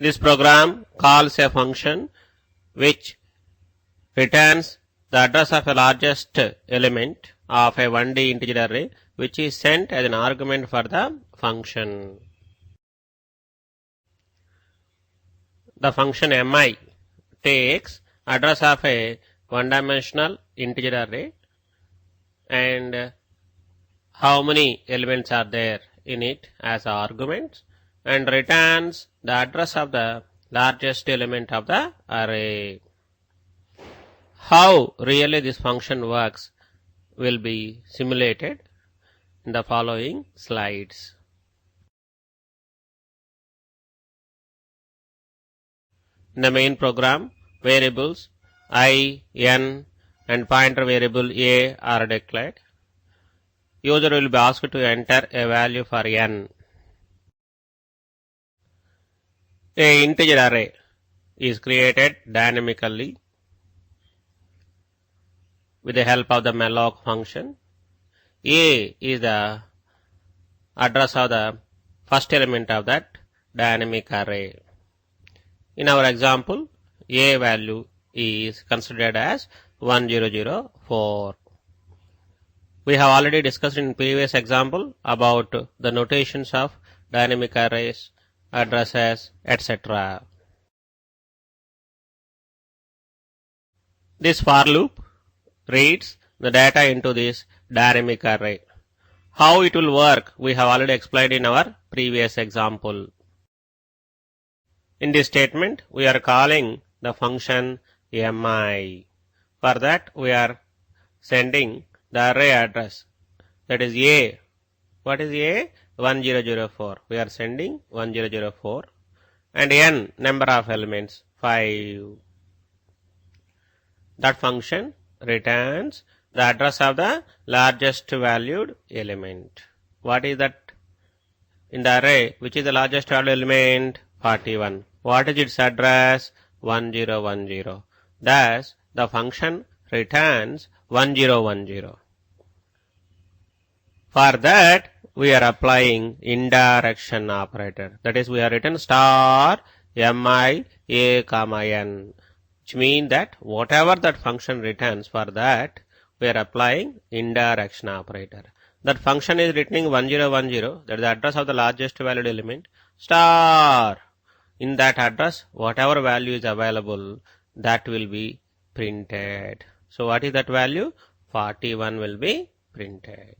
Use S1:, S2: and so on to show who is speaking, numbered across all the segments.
S1: This program calls a function which returns the address of a largest element of a 1D integer array which is sent as an argument for the function. The function mi takes address of a one-dimensional integer array and how many elements are there in it as arguments and returns the address of the largest element of the array. How really this function works will be simulated in the following slides. In the main program, variables I, n and pointer variable a are declared. User will be asked to enter a value for n. A integer array is created dynamically with the help of the malloc function. A is the address of the first element of that dynamic array. In our example, a value is considered as 1004. We have already discussed in previous example about the notations of dynamic arrays, addresses, etc. This for loop reads the data into this dynamic array. How it will work we have already explained in our previous example. In this statement we are calling the function mi. For that we are sending the array address, that is a. What is a? 1004. We are sending 1004 and n number of elements 5. That function returns the address of the largest valued element. What is that in the array? Which is the largest valued element? 41. What is its address? 1010. Thus the function returns 1010. For that we are applying indirection operator. That is, we are written star mi a comma n, which means that whatever that function returns, for that we are applying indirection operator. That function is returning 1010, that is the address of the largest valued element, star. In that address, whatever value is available, that will be printed. So what is that value? 41 will be printed.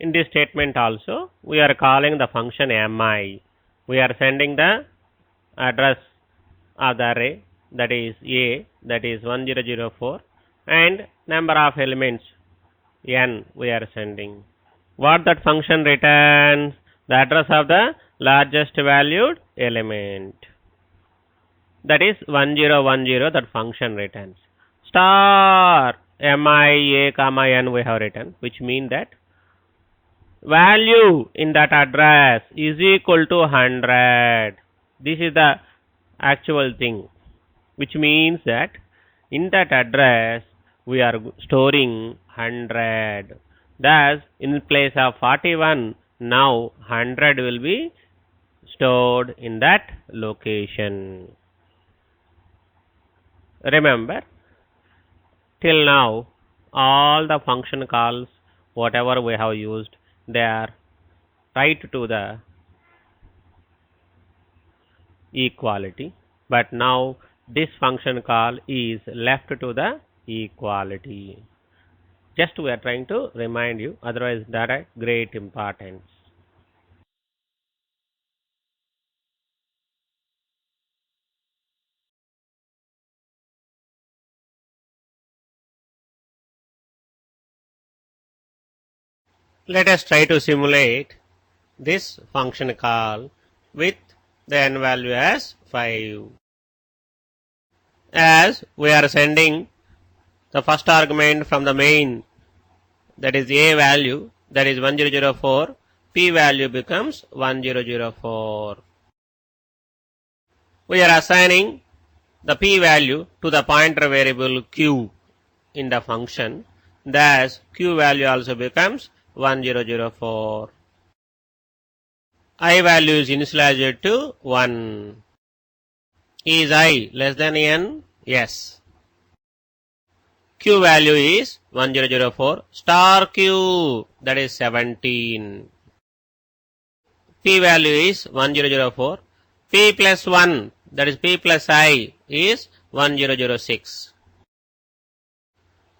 S1: In this statement also, we are calling the function mi. We are sending the address of the array, that is a, that is 1004, and number of elements n we are sending. What that function returns? The address of the largest valued element. That is 1010, that function returns. Star mi a comma n we have written, which means that value in that address is equal to 100. This is the actual thing, which means that in that address we are storing 100. Thus, in place of 41, now 100 will be stored in that location. Remember, till now all the function calls, whatever we have used, they are right to the equality, but now this function call is left to the equality. Just we are trying to remind you, otherwise that is great importance. Let us try to simulate this function call with the n value as 5. As we are sending the first argument from the main, that is a value, that is 1004, p value becomes 1004. We are assigning the p value to the pointer variable q in the function. thus Q value also becomes 1004. I value is initialized to 1. Is I less than n? Yes. Q value is 1004 star Q, that is 17. P value is 1004. P plus 1, that is P plus I, is 1006.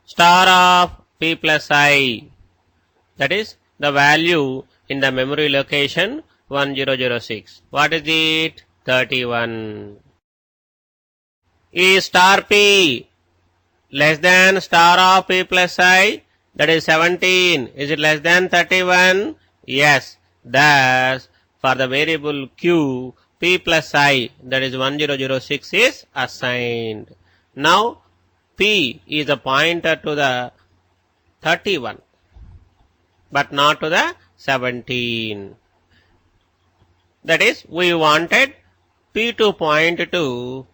S1: Star of P plus I, that is the value in the memory location 1006. What is it? 31. Is star P less than star of P plus I, that is 17. Is it less than 31? Yes. Thus, for the variable Q, P plus I, that is 1006 is assigned. Now, P is a pointer to the 31, but not to the 17. That is, we wanted P to point to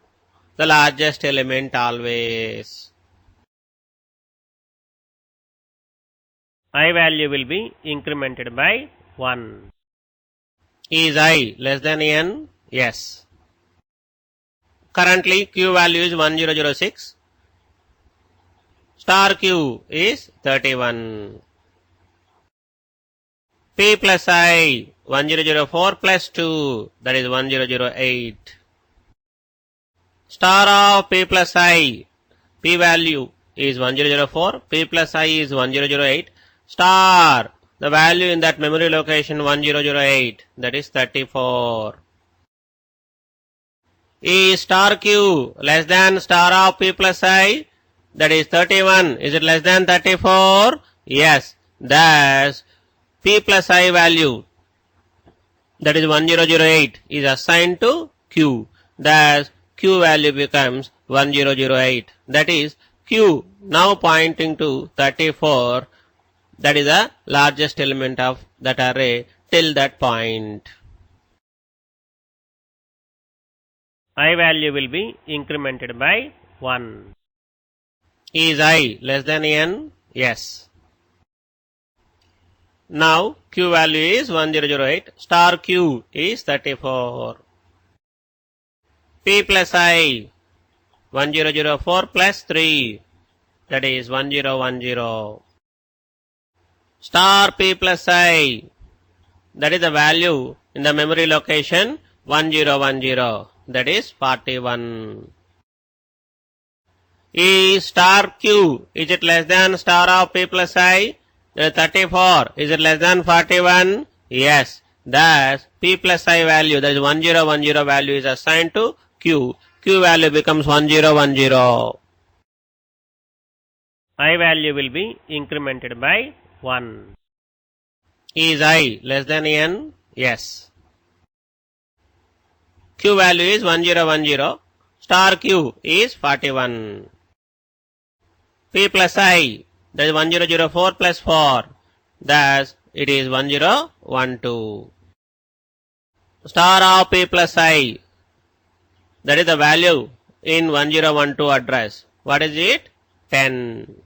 S1: the largest element always. I value will be incremented by 1. Is I less than n? Yes. Currently, Q value is 1006. Star Q is 31. P plus I, 1004 plus 2, that is 1008. Star of P plus I, P value is 1004, P plus I is 1008. Star, the value in that memory location 1008, that is 34. Is star Q less than star of P plus I, that is 31. Is it less than 34? Yes. Thus, P plus I value, that is 1008, is assigned to Q. Thus, Q value becomes 1008. That is, Q now pointing to 34. That is the largest element of that array till that point. I value will be incremented by 1. Is I less than n? Yes. Now, Q value is 1008. Star Q is 34. P plus I, 1004 plus 3, that is 1010. Star P plus I, that is the value in the memory location 1010, that is 41. Is star Q, is it less than star of P plus I? 34. Is it less than 41? Yes. Thus, P plus I value, that is 1010 value is assigned to Q. Q value becomes 1010. I value will be incremented by 1. Is I less than n? Yes. Q value is 1010. Star Q is 41. P plus I, that is 1004 plus 4. Thus, it is 1012. Star of P plus I, that is the value in 1012 address. What is it? 10.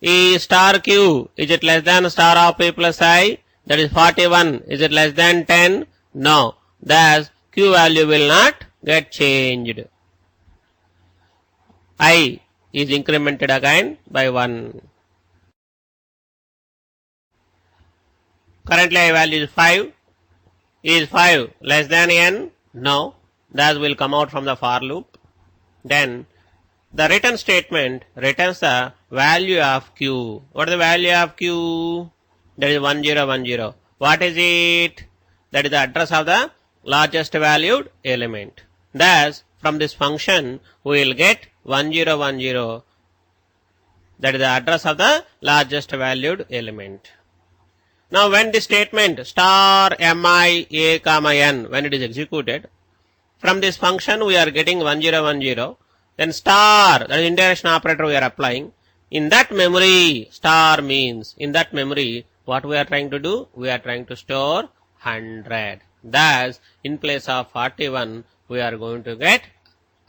S1: Is star Q, is it less than star of P plus I? That is 41. Is it less than 10? No. Thus, Q value will not get changed. I is incremented again by 1. Currently I value is 5. Is 5 less than n? No. Thus will come out from the for loop. Then the return statement returns the value of Q. What is the value of Q? That is 1010. What is it? That is the address of the largest valued element. Thus, from this function, we will get 1010. That is the address of the largest valued element. Now, when the statement star mi a comma n, when it is executed, from this function we are getting 1010. Then star, that is indirection operator we are applying. In that memory, star means, in that memory, what we are trying to do? We are trying to store 100. Thus, in place of 41, we are going to get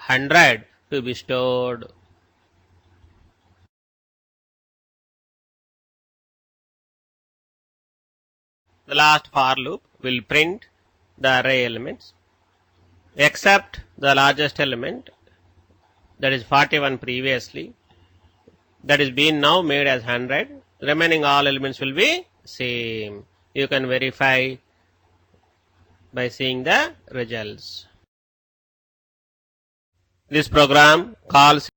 S1: 100 to be stored. the last for loop will print the array elements except the largest element, that is 41 previously, that is being now made as 100. Remaining all elements will be same. You can verify by seeing the results. This program calls